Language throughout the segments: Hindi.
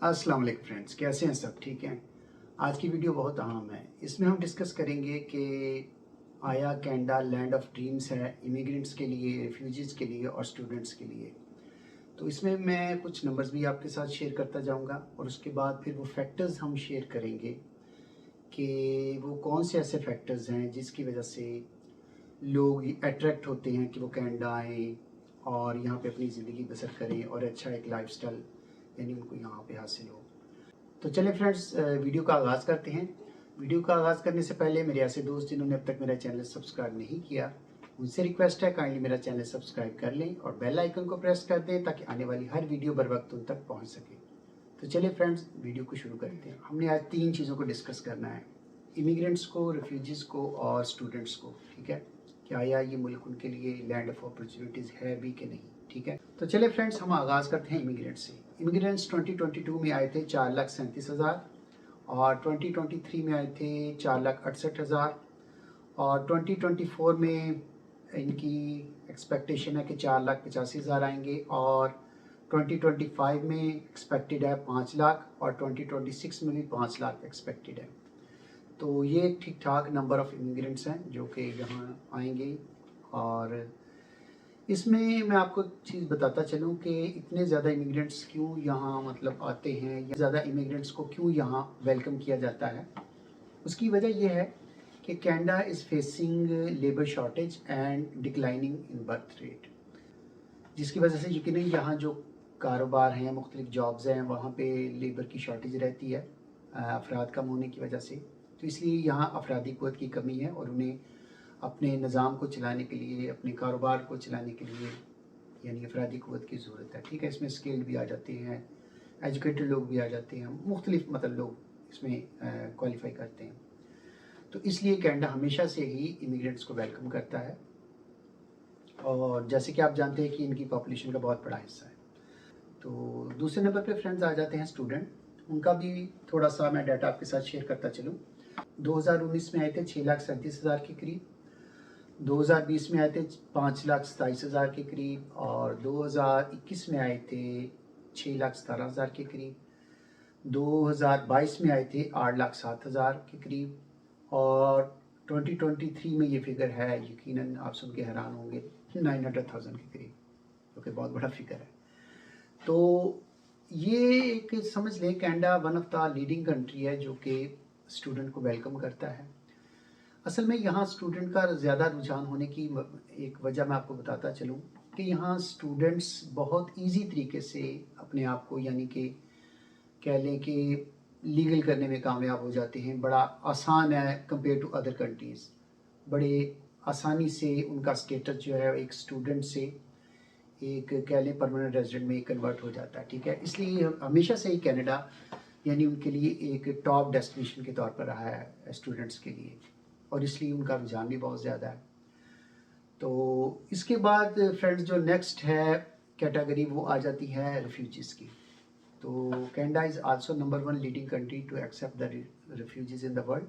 अस्सलाम वालेकुम फ्रेंड्स, कैसे हैं सब? ठीक हैं। आज की वीडियो बहुत अहम है। इसमें हम डिस्कस करेंगे कि आया कनाडा लैंड ऑफ ड्रीम्स है इमिग्रेंट्स के लिए, रिफ्यूजीज़ के लिए और स्टूडेंट्स के लिए। तो इसमें मैं कुछ नंबर्स भी आपके साथ शेयर करता जाऊंगा और उसके बाद फिर वो फैक्टर्स हम शेयर करेंगे कि वो कौन से ऐसे फैक्टर्स हैं जिसकी वजह से लोग अट्रैक्ट होते हैं कि वो कनाडा आएँ और यहाँ पे अपनी ज़िंदगी बसर करें और अच्छा एक लाइफस्टाइल यानी उनको यहाँ पे हासिल हो। तो चलिए फ्रेंड्स, वीडियो का आगाज़ करते हैं। वीडियो का आगाज़ करने से पहले मेरे ऐसे दोस्त जिन्होंने अब तक मेरा चैनल सब्सक्राइब नहीं किया, उनसे रिक्वेस्ट है काइंडली मेरा चैनल सब्सक्राइब कर लें और बेल आइकन को प्रेस कर दें ताकि आने वाली हर वीडियो बर वक्त उन तक पहुंच सके। तो चलिए फ्रेंड्स, वीडियो को शुरू करते हैं। हमने आज 3 चीज़ों को डिस्कस करना है, इमिग्रेंट्स को, रेफ्यूजीज़ को और स्टूडेंट्स को। ठीक है, क्या आया ये मुल्क उनके लिए लैंड ऑफ अपॉर्चुनिटीज़ है भी कि नहीं। ठीक है, तो चलिए फ्रेंड्स, हम आगाज़ करते हैं इमिग्रेंट्स से। इमिग्रेंट्स 2022 में आए थे 4,37,000 और 2023 में आए थे 4,68,000 और 2024 में इनकी एक्सपेक्टेशन है कि 4,85,000 आएंगे और 2025 में एक्सपेक्टेड है 5 लाख और 2026 में भी 5 लाख एक्सपेक्टेड है। तो ये ठीक ठाक नंबर ऑफ़ इमिग्रेंट्स हैं जो कि यहाँ आएंगे। और इसमें मैं आपको एक चीज़ बताता चलूँ कि इतने ज़्यादा इमिग्रेंट्स क्यों यहाँ मतलब आते हैं या ज़्यादा इमिग्रेंट्स को क्यों यहाँ वेलकम किया जाता है। उसकी वजह यह है कि Canada is facing labour shortage and declining in birth rate, जिसकी वजह से यकीनन यहाँ जो कारोबार हैं, मुख्तलिफ जॉब्स हैं, वहाँ पे लेबर की शॉर्टेज रहती है अफराद कम होने की वजह से। तो इसलिए यहाँ अफरादी क़ुव्वत की कमी है और उन्हें अपने निज़ाम को चलाने के लिए, अपने कारोबार को चलाने के लिए यानी अफरादी क़ुव्वत की ज़रूरत है। ठीक है, इसमें स्किल्ड भी आ जाते हैं, एजुकेटेड लोग भी आ जाते हैं, मुख्तलिफ मतलब लोग इसमें क्वालिफाई करते हैं। तो इसलिए कनाडा हमेशा से ही इमिग्रेंट्स को वेलकम करता है और जैसे कि आप जानते हैं कि इनकी पॉपुलेशन का बहुत बड़ा हिस्सा है। तो दूसरे नंबर पे फ्रेंड्स आ जाते हैं स्टूडेंट। उनका भी थोड़ा सा मैं डाटा आपके साथ शेयर करता चलूँ। 2019 में आए थे 6,37,000 के करीब, 2020 में आए थे 5,27,000 के करीब और 2021 में आए थे 6,17,000 के करीब, 2022 में आए थे 8,07,000 के करीब और 2023 में ये फिगर है, यकीनन आप सुन के हैरान होंगे, 900,000 के करीब, जो कि बहुत बड़ा फिगर है। तो ये एक समझ लें Canada one of the leading country है जो कि स्टूडेंट को वेलकम करता है। असल में यहाँ स्टूडेंट का ज़्यादा रुझान होने की एक वजह मैं आपको बताता चलूँ कि यहाँ स्टूडेंट्स बहुत इजी तरीके से अपने आप को यानी कि कह लें कि लीगल करने में कामयाब हो जाते हैं। बड़ा आसान है कंपेयर टू अदर कंट्रीज़, बड़े आसानी से उनका स्टेटस जो है एक स्टूडेंट से एक कह लें परमानेंट रेजिडेंट में कन्वर्ट हो जाता है। ठीक है, इसलिए हमेशा से ही कनाडा यानी उनके लिए एक टॉप डेस्टिनेशन के तौर पर रहा है स्टूडेंट्स के लिए और इसलिए उनका रुझान भी बहुत ज़्यादा है। तो इसके बाद फ्रेंड्स जो नेक्स्ट है कैटेगरी वो आ जाती है रिफ्यूजीज़ की। तो Canada is also number 1 leading country to accept the refugees in the world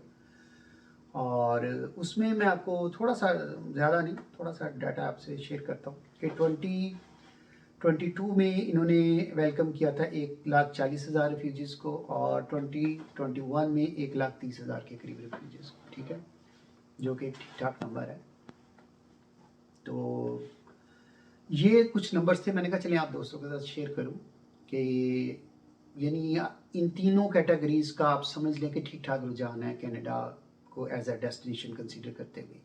और उसमें मैं आपको थोड़ा सा ज़्यादा नहीं थोड़ा सा डाटा आपसे शेयर करता हूँ कि 2022 में इन्होंने वेलकम किया था 1,40,000 रिफ्यूजीज़ को और 2021 में 1,30,000 के करीब रिफ्यूजीज़ को। ठीक है, जो कि ठीक ठाक नंबर है। तो ये कुछ नंबर्स थे, मैंने कहा चलिए आप दोस्तों के साथ शेयर करूं कि यानी इन तीनों कैटेगरीज़ का आप समझ लें कि ठीक ठाक रुझान है कनाडा को एज अ डेस्टिनेशन कंसीडर करते हुए।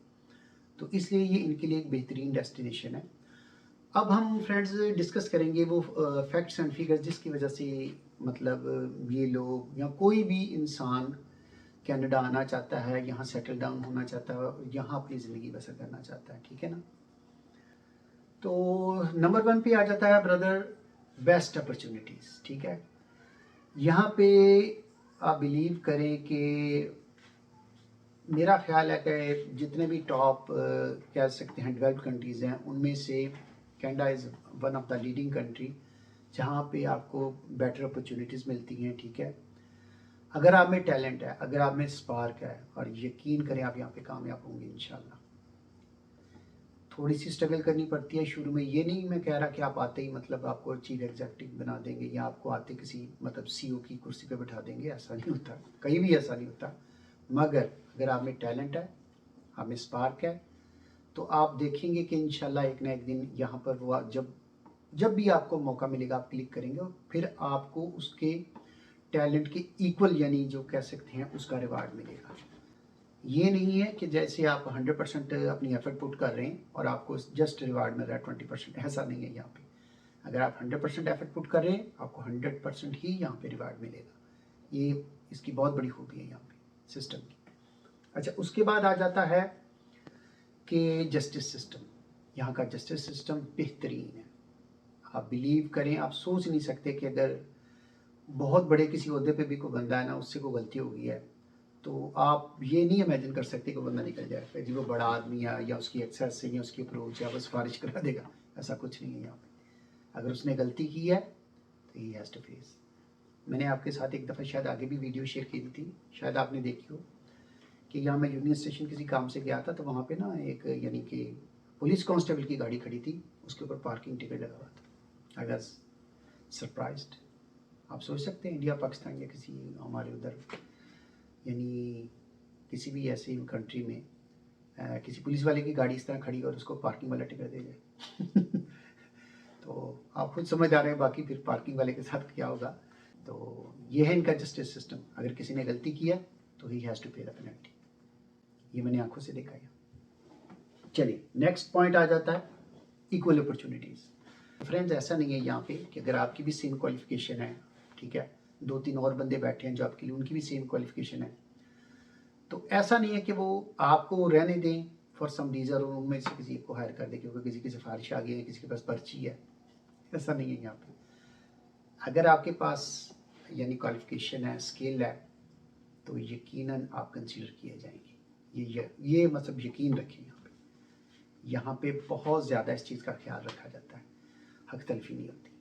तो इसलिए ये इनके लिए एक बेहतरीन डेस्टिनेशन है। अब हम फ्रेंड्स डिस्कस करेंगे वो फैक्ट्स एंड फिगर्स जिसकी वजह से मतलब ये लोग या कोई भी इंसान कनाडा आना चाहता है, यहाँ सेटल डाउन होना चाहता है, यहाँ अपनी ज़िंदगी बसर करना चाहता है। ठीक है ना। तो नंबर 1 पे आ जाता है ब्रदर बेस्ट अपॉर्चुनिटीज़। ठीक है, यहाँ पे आप बिलीव करें कि मेरा ख्याल है कि जितने भी टॉप कह सकते हैं डेवलप्ड कंट्रीज़ हैं उनमें से Canada is one of the leading country जहाँ पे आपको बेटर अपॉर्चुनिटीज़ मिलती हैं। ठीक है, अगर आप में टैलेंट है, अगर आप में स्पार्क है और यकीन करें आप यहाँ पे कामयाब होंगे इंशाल्लाह। थोड़ी सी स्ट्रगल करनी पड़ती है शुरू में। ये नहीं मैं कह रहा कि आप आते ही मतलब आपको चीफ एग्जीक्यूटिव बना देंगे या आपको आते किसी मतलब सीईओ की कुर्सी पे बिठा देंगे, ऐसा नहीं होता, कहीं भी ऐसा नहीं होता। मगर अगर आप में टैलेंट है, आप में स्पार्क है, तो आप देखेंगे कि इंशाल्लाह एक ना एक दिन यहाँ पर वो जब जब भी आपको मौका मिलेगा आप क्लिक करेंगे और फिर आपको उसके टैलेंट के इक्वल यानी जो कह सकते हैं उसका रिवार्ड मिलेगा। ये नहीं है कि जैसे आप 100% अपनी एफर्ट पुट कर रहे हैं और आपको जस्ट रिवार्ड मिल रहा है 20%, ऐसा नहीं है यहाँ पे। अगर आप 100% एफर्ट पुट कर रहे हैं आपको 100% ही यहाँ पे रिवार्ड मिलेगा। ये इसकी बहुत बड़ी खूबी है यहाँ पे सिस्टम की। अच्छा, उसके बाद आ जाता है कि जस्टिस सिस्टम। यहाँ का जस्टिस सिस्टम बेहतरीन है। आप बिलीव करें, आप सोच नहीं सकते कि अगर बहुत बड़े किसी ओहदे पे भी कोई बंदा है ना, उससे कोई गलती हो गई है तो आप ये नहीं इमेजिन कर सकते कि बंदा निकल जाएगा जी वो बड़ा आदमी है या उसकी एक्सेस से या उसकी अप्रोच या बस सिफारिश करा देगा। ऐसा कुछ नहीं है यहाँ पे। अगर उसने गलती की है तो ही हैज़ टू फेस। मैंने आपके साथ एक दफ़ा शायद आगे भी वीडियो शेयर की थी, शायद आपने देखी हो, कि यहाँ मैं यूनियन स्टेशन किसी काम से गया था तो वहाँ पे ना एक यानी कि पुलिस कांस्टेबल की गाड़ी खड़ी थी, उसके ऊपर पार्किंग टिकट लगा हुआ था। I was surprised. आप सोच सकते हैं इंडिया पाकिस्तान या किसी हमारे उधर यानी किसी भी ऐसी कंट्री में किसी पुलिस वाले की गाड़ी इस तरह खड़ी और उसको पार्किंग वाला टिकट दे जाए। तो आप खुद समझ आ रहे हैं बाकी फिर पार्किंग वाले के साथ क्या होगा। तो ये है इनका जस्टिस सिस्टम। अगर किसी ने गलती किया तो ही हैज़ टू पे द पेनल्टी। ये मैंने आंखों से देखा है। चलिए नेक्स्ट पॉइंट आ जाता है इक्वल अपॉर्चुनिटीज़। फ्रेंड्स, ऐसा नहीं है यहाँ पे कि अगर आपकी भी सेम क्वालिफिकेशन है, ठीक है, 2-3 और बंदे बैठे हैं जो आपके लिए उनकी भी सेम क्वालिफिकेशन है, तो ऐसा नहीं है कि वो आपको रहने दें फॉर सम रीज़न और उनमें से किसी को हायर कर दें क्योंकि किसी की सिफारिश आ गई है, किसी के पास पर्ची है। ऐसा नहीं है यहाँ पे। अगर आपके पास यानी क्वालिफिकेशन है, स्किल है, तो यकीनन आप कंसीडर किए जाएंगे। ये मतलब यकीन रखें। यहाँ पे बहुत ज़्यादा इस चीज़ का ख्याल रखा जाता है, हक तलफी नहीं होती।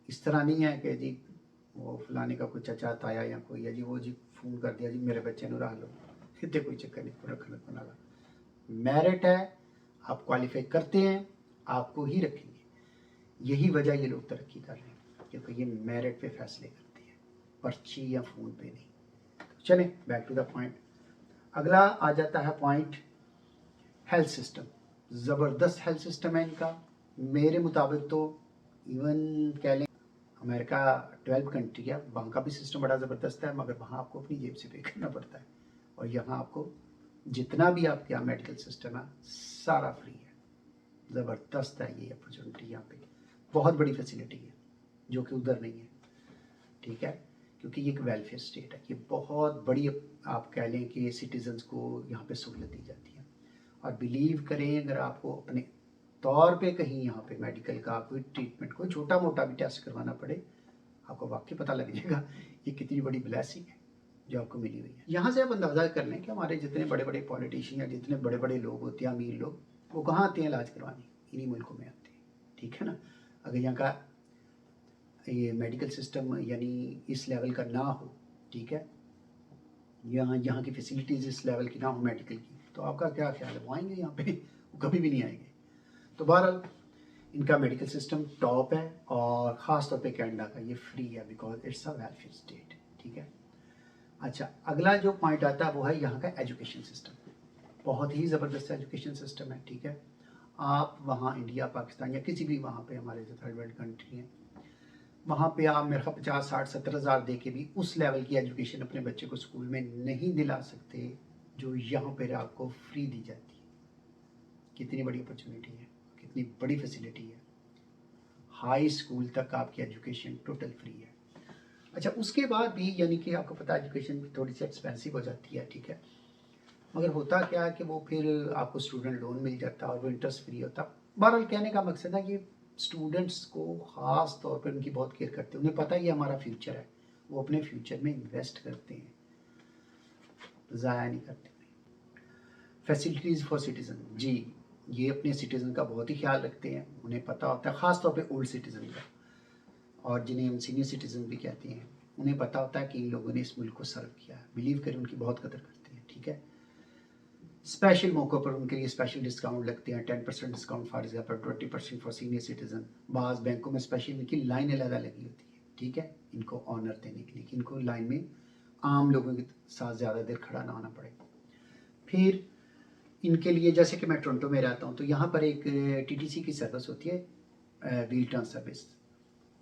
इस तरह नहीं है कि जी वो फलाने का कोई चचा ताया या कोई है जी वो जी फ़ोन कर दिया जी मेरे बच्चे ने रह लो, इतने कोई चक्कर नहीं रखने को ना। मेरिट है, आप क्वालिफाई करते हैं आपको ही रखेंगे। यही वजह ये लोग तरक्की कर रहे हैं क्योंकि ये मेरिट पे फैसले करते हैं, पर्ची या फ़ोन पे नहीं। चलें बैक टू द पॉइंट। अगला आ जाता है पॉइंट हेल्थ सिस्टम। ज़बरदस्त हेल्थ सिस्टम है इनका। मेरे मुताबिक तो इवन कह लें अमेरिका 12 कंट्री है, वहाँ का भी सिस्टम बड़ा ज़बरदस्त है, मगर वहाँ आपको अपनी जेब से पे करना पड़ता है। और यहाँ आपको जितना भी आपके यहाँ मेडिकल सिस्टम है सारा फ्री है। ज़बरदस्त है ये अपॉर्चुनिटी। यहाँ पे बहुत बड़ी फैसिलिटी है जो कि उधर नहीं है, ठीक है, क्योंकि ये एक वेलफेयर स्टेट है। ये बहुत बड़ी आप कह लें कि सिटीजन्स को यहाँ पे सहूलत दी जाती है। और बिलीव करें, अगर आपको अपने तौर पे कहीं यहाँ पे मेडिकल का कोई ट्रीटमेंट कोई छोटा मोटा भी टेस्ट करवाना पड़े, आपको वाकई पता लग जाएगा ये कितनी बड़ी ब्लेसिंग है जो आपको मिली हुई है। यहाँ से आप अंदाज़ा कर लें कि हमारे जितने बड़े बड़े पॉलिटिशियन या जितने बड़े बड़े लोग होते हैं, अमीर लोग, वो कहाँ आते हैं इलाज करवाने? इन्हीं मुल्कों में आते हैं, ठीक है ना। अगर यहाँ का ये मेडिकल सिस्टम यानी इस लेवल का ना हो, ठीक है, यहाँ की फैसिलिटीज़ इस लेवल की ना हो मेडिकल की, तो आपका क्या ख्याल है वो आएंगे यहाँ पे? वो कभी भी नहीं आएंगे। तो बहरहाल इनका मेडिकल सिस्टम टॉप है और ख़ास तौर पे कनाडा का ये फ्री है because it's a welfare state, ठीक है। अच्छा, अगला जो पॉइंट आता है वो है यहाँ का एजुकेशन सिस्टम। बहुत ही ज़बरदस्त एजुकेशन सिस्टम है, ठीक है। आप वहाँ इंडिया पाकिस्तान या किसी भी वहाँ पे हमारे जो थर्ड वर्ल्ड कंट्री हैं वहाँ पे आप मेरे ख्याल 50-60-70 हज़ार दे के भी उस लेवल की एजुकेशन अपने बच्चे को स्कूल में नहीं दिला सकते जो यहाँ पर आपको फ्री दी जाती है। कितनी बड़ी अपॉर्चुनिटी है, कितनी बड़ी फैसिलिटी है। हाई स्कूल तक आपकी एजुकेशन टोटल फ्री है। अच्छा, उसके बाद भी यानी कि आपको पता है एजुकेशन थोड़ी सी एक्सपेंसिव हो जाती है, ठीक है, मगर होता क्या है कि वो फिर आपको स्टूडेंट लोन मिल जाता है और वो इंटरेस्ट फ्री होता। बहरहाल कहने का मकसद है कि स्टूडेंट्स को ख़ास तौर पर उनकी बहुत केयर करते हैं, उन्हें पता है ये हमारा फ्यूचर है, वो अपने फ्यूचर में इन्वेस्ट करते हैं, ज़ाया नहीं करते। फैसिलिटीज़ फॉर सिटीज़न, जी ये अपने सिटीज़न का बहुत ही ख्याल रखते हैं, उन्हें पता होता है ख़ास तौर पे ओल्ड सिटीज़न का, और जिन्हें हम सीनियर सिटीज़न भी कहते हैं, उन्हें पता होता है कि इन लोगों ने इस मुल्क को सर्व किया है। बिलीव करें उनकी बहुत कदर करते हैं, ठीक है। स्पेशल मौक़ों पर उनके लिए स्पेशल डिस्काउंट लगते हैं, 10% discount for example, 20% for senior citizen. बाज़ बैंकों में स्पेशल इनकी लाइन अलग लगी होती है, ठीक है, इनको ऑनर देने के लिए कि इनको लाइन में आम लोगों के साथ ज़्यादा देर खड़ा ना होना पड़े। फिर इनके लिए, जैसे कि मैं टोरंटो में रहता हूँ, तो यहाँ पर एक टीटीसी की सर्विस होती है, व्हील टर्न सर्विस।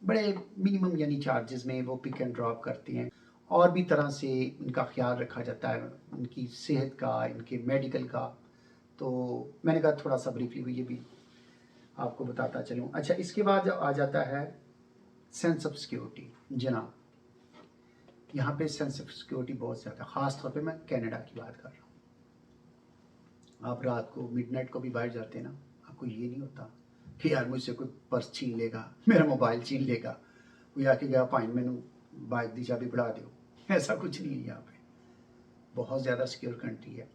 बड़े मिनिमम यानी चार्जेस में वो पिक एंड ड्रॉप करते हैं, और भी तरह से इनका ख्याल रखा जाता है, इनकी सेहत का, इनके मेडिकल का। तो मैंने कहा थोड़ा सा ब्रीफली ये भी आपको बताता चलूँ। अच्छा, इसके बाद आ जाता है सेंस ऑफ सिक्योरिटी। जनाब, यहाँ पे सेंस ऑफ सिक्योरिटी बहुत ज़्यादा, ख़ास तौर पे मैं कनाडा की बात कर रहा हूँ। आप रात को मिडनाइट को भी बाहर जाते हैं ना, आपको ये नहीं होता कि यार मुझसे कोई पर्स छीन लेगा, मेरा मोबाइल छीन लेगा, कोई आके गया फाइन मैनू बाइक दी चाबी बढ़ा दो। ऐसा कुछ नहीं है यहाँ पे, बहुत ज़्यादा सिक्योर कंट्री है।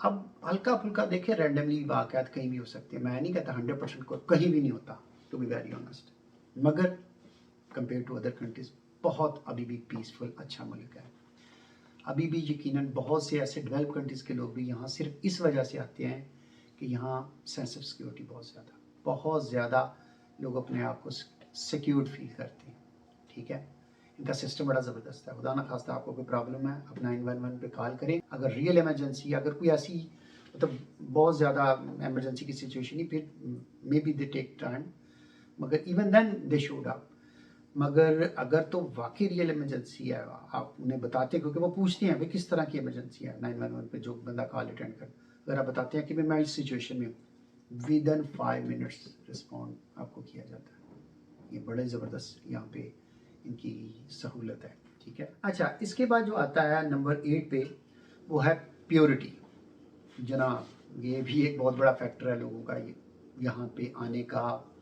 अब हल्का फुल्का देखें, रैंडमली वाक़यात कहीं भी हो सकते हैं, मैं नहीं कहता 100% को कहीं भी नहीं होता, टू बी वेरी ऑनेस्ट, मगर कंपेयर टू अदर कंट्रीज़ बहुत अभी भी पीसफुल अच्छा मुल्क है। अभी भी यकीनन बहुत से ऐसे डेवलप कंट्रीज़ के लोग भी यहाँ सिर्फ इस वजह से आते हैं कि यहाँ सेंस ऑफ सिक्योरिटी बहुत ज़्यादा लोग अपने आप को सिक्योर्ड फील करते हैं, ठीक है। इनका सिस्टम बड़ा ज़बरदस्त है। खुदा ना खास्ता आपको कोई प्रॉब्लम है, आप 911 पे कॉल करें। अगर रियल इमरजेंसी, अगर कोई ऐसी मतलब बहुत ज़्यादा इमरजेंसी की सिचुएशन ही, फिर may be they take time, मगर even then they showed up. मगर अगर तो वाकई रियल इमरजेंसी है, आप उन्हें बताते हैं, क्योंकि वो पूछते हैं भाई किस तरह की इमरजेंसी है 911 पे जो बंदा कॉल अटेंड कर। अगर आप बताते हैं कि मैं इस सिचुएशन में हूँ, विद इन 5 मिनट्स रिस्पॉन्ड आपको किया जाता है। ये बड़े ज़बरदस्त यहाँ पे इनकी सहूलत है, ठीक है। अच्छा, इसके बाद जो आता है नंबर 8 पे, वो है प्योरिटी। जनाब, ये भी एक बहुत बड़ा फैक्टर है लोगों का, ये यहाँ पे आने का,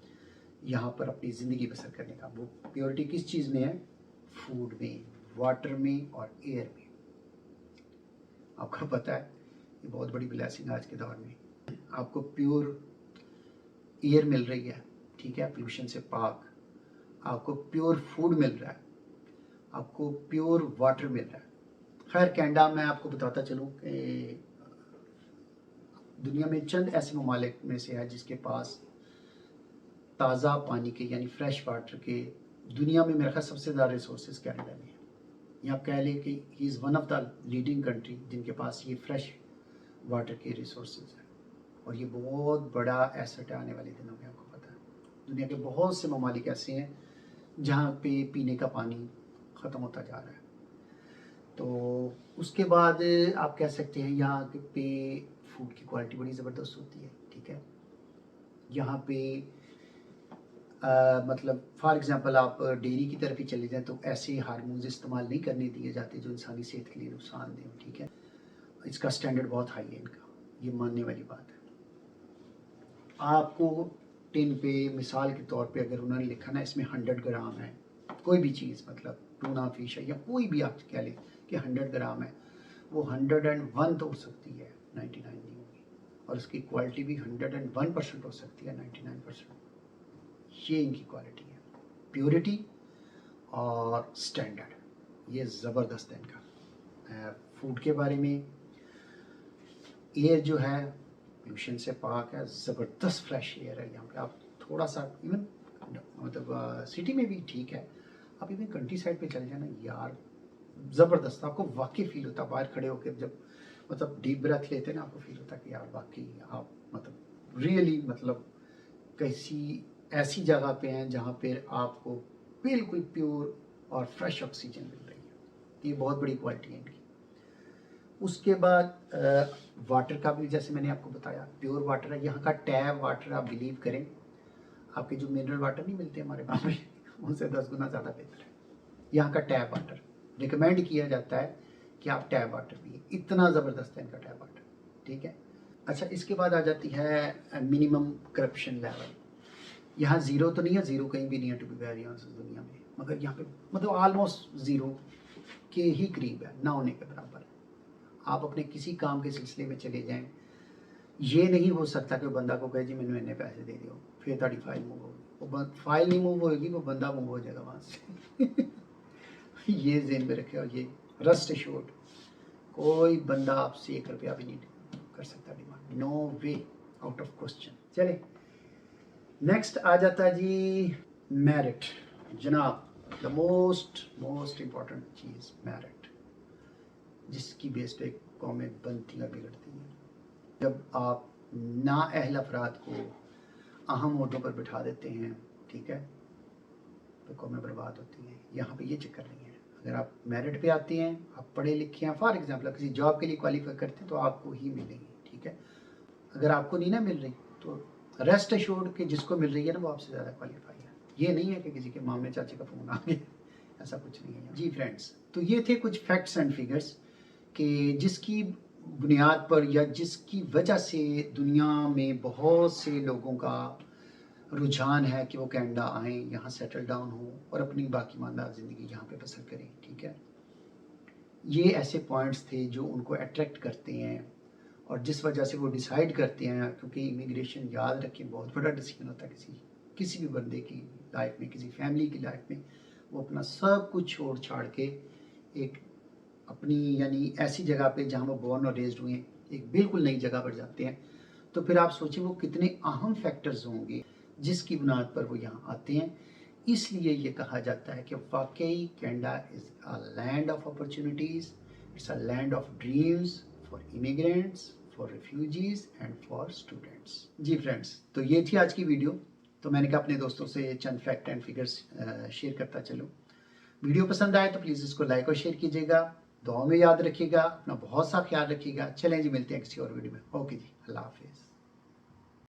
यहाँ पर अपनी ज़िंदगी बसर करने का। वो प्योरिटी किस चीज़ में है? फूड में, वाटर में और एयर में। आपको पता है ये बहुत बड़ी ब्लेसिंग आज के दौर में, आपको प्योर एयर मिल रही है, ठीक है, पोल्यूशन से पाक। आपको प्योर फूड मिल रहा है, आपको प्योर वाटर मिल रहा है। खैर, कनाडा मैं आपको बताता चलूँ कि दुनिया में चंद ऐसे ममालिक में से है जिसके पास ताज़ा पानी के यानी फ्रेश वाटर के दुनिया में मेरे ख्याल सबसे ज़्यादा रिसोर्सेज कनाडा में है। या आप कह लें कि he is one of the leading country जिनके पास ये फ्रेश वाटर के रिसोर्सेज हैं, और ये बहुत बड़ा एसेट है आने वाले दिनों में। आपको पता है दुनिया के बहुत से ममालिक ऐसे हैं जहाँ पे पीने का पानी ख़त्म होता जा रहा है। तो उसके बाद आप कह सकते हैं यहाँ पे फूड की क्वालिटी बड़ी ज़बरदस्त होती है, ठीक है। यहाँ पे मतलब फॉर एग्ज़ाम्पल आप डेयरी की तरफ ही चले जाएँ तो ऐसे हार्मोन्स इस्तेमाल नहीं करने दिए जाते जो इंसानी सेहत के लिए नुकसानदेह हो, ठीक है। इसका स्टैंडर्ड बहुत हाई है इनका, ये मानने वाली बात है। आपको टिन पे मिसाल के तौर पे अगर उन्होंने लिखा ना इसमें 100 ग्राम है, कोई भी चीज़, मतलब टूना फिश है या कोई भी आप कह लें कि 100 ग्राम है, वो 101 तो हो सकती है, 99 नहीं होगी, और उसकी क्वालिटी भी 101% हो सकती है, 99%। ये इनकी क्वालिटी है, प्योरिटी और स्टैंडर्ड, ये ज़बरदस्त है इनका। फूड के बारे में, एयर जो है पोल्यूशन से पाक है, ज़बरदस्त फ्रेश एयर है यहाँ पे। आप थोड़ा सा इवन मतलब सिटी में भी ठीक है, आप इवन कंट्री साइड पे चले जाना यार, ज़बरदस्त आपको वाकई फील होता है बाहर खड़े होकर, जब मतलब डीप ब्रेथ लेते हैं ना, आपको फील होता है कि यार वाकई आप मतलब रियली मतलब किसी ऐसी जगह पे हैं जहाँ पे आपको बिल्कुल प्योर और फ्रेश ऑक्सीजन मिल रही है। ये बहुत बड़ी क्वालिटी है इनकी। उसके बाद वाटर का भी, जैसे मैंने आपको बताया, प्योर वाटर है यहाँ का। टैप वाटर आप बिलीव करें, आपके जो मिनरल वाटर नहीं मिलते हमारे पास में, उनसे 10 गुना ज़्यादा बेहतर है यहाँ का टैप वाटर। रिकमेंड किया जाता है कि आप टैप वाटर पिए, इतना ज़बरदस्त है इनका टैप वाटर, ठीक है। अच्छा, इसके बाद आ जाती है मिनिमम करप्शन लेवल। यहाँ ज़ीरो तो नहीं है, ज़ीरो कहीं भी नहीं है टू बी वेरी ऑनेस्ट दुनिया में, मगर यहाँ पे मतलब ऑलमोस्ट ज़ीरो के ही करीब है, ना होने के बराबर है। आप अपने किसी काम के सिलसिले में चले जाएं, ये नहीं हो सकता कि बंदा को कहे जी मैंने इतने पैसे दे दो फिर ताड़ी फाइल मूव होगी। वो फाइल नहीं मूव होगी, वो बंदा मूव हो जाएगा वहाँ से। ये ज़हन में रखे, और ये रस्ट एश्योर्ड कोई बंदा आपसे 1 रुपया भी नहीं कर सकता demand, no way, out of question. चले नेक्स्ट आ जाता है जी मेरिट। जनाब द मोस्ट इम्पॉर्टेंट चीज़ मेरिट, जिसकी बेस पे कौमें बनती हैं बिगड़ती हैं। जब आप नाअहल अफराद को अहम ओहदों पर बिठा देते हैं, ठीक है, तो कौमें बर्बाद होती हैं। यहाँ पे ये चक्कर नहीं है। अगर आप मेरिट पे आते हैं, आप पढ़े लिखे हैं, फॉर एग्जांपल किसी जॉब के लिए क्वालिफाई करते हैं, तो आपको ही मिलेगी, ठीक है। अगर आपको नहीं ना मिल रही तो रेस्ट एश्योर्ड कि जिसको मिल रही है ना वो आपसे ज़्यादा क्वालिफाई है। ये नहीं है कि किसी के मामले चाचे का फ़ोन आ गया, ऐसा कुछ नहीं है जी फ्रेंड्स। तो ये थे कुछ फैक्ट्स एंड फिगर्स कि जिसकी बुनियाद पर या जिसकी वजह से दुनिया में बहुत से लोगों का रुझान है कि वो कनाडा आएँ, यहाँ सेटल डाउन हो और अपनी बाकी मानदार ज़िंदगी यहाँ पे बसर करें, ठीक है। ये ऐसे पॉइंट्स थे जो उनको अट्रैक्ट करते हैं और जिस वजह से वो डिसाइड करते हैं, क्योंकि इमिग्रेशन याद रखें बहुत बड़ा डिसीजन होता है किसी भी बंदे की लाइफ में, किसी फैमिली की लाइफ में। वो अपना सब कुछ छोड़ छाड़ के एक अपनी यानी ऐसी जगह पे जहाँ वो बॉर्न और रेज्ड हुए हैं, एक बिल्कुल नई जगह पर जाते हैं। तो फिर आप सोचें वो कितने अहम फैक्टर्स होंगे जिसकी बुनियाद पर वो यहाँ आते हैं। इसलिए ये कहा जाता है कि वाकई Canada is a land of opportunities, it's a land of dreams for immigrants, for refugees and for students. जी फ्रेंड्स, तो ये थी आज की वीडियो। तो मैंने कहा अपने दोस्तों से चंद फैक्ट एंड फिगर्स शेयर करता चलो। वीडियो पसंद आए तो प्लीज़ इसको लाइक और शेयर कीजिएगा, दुआ में याद रखिएगा, अपना बहुत सा ख्याल रखिएगा। चलें जी, मिलते हैं किसी और वीडियो में। ओके जी, अल्लाह हाफिज़।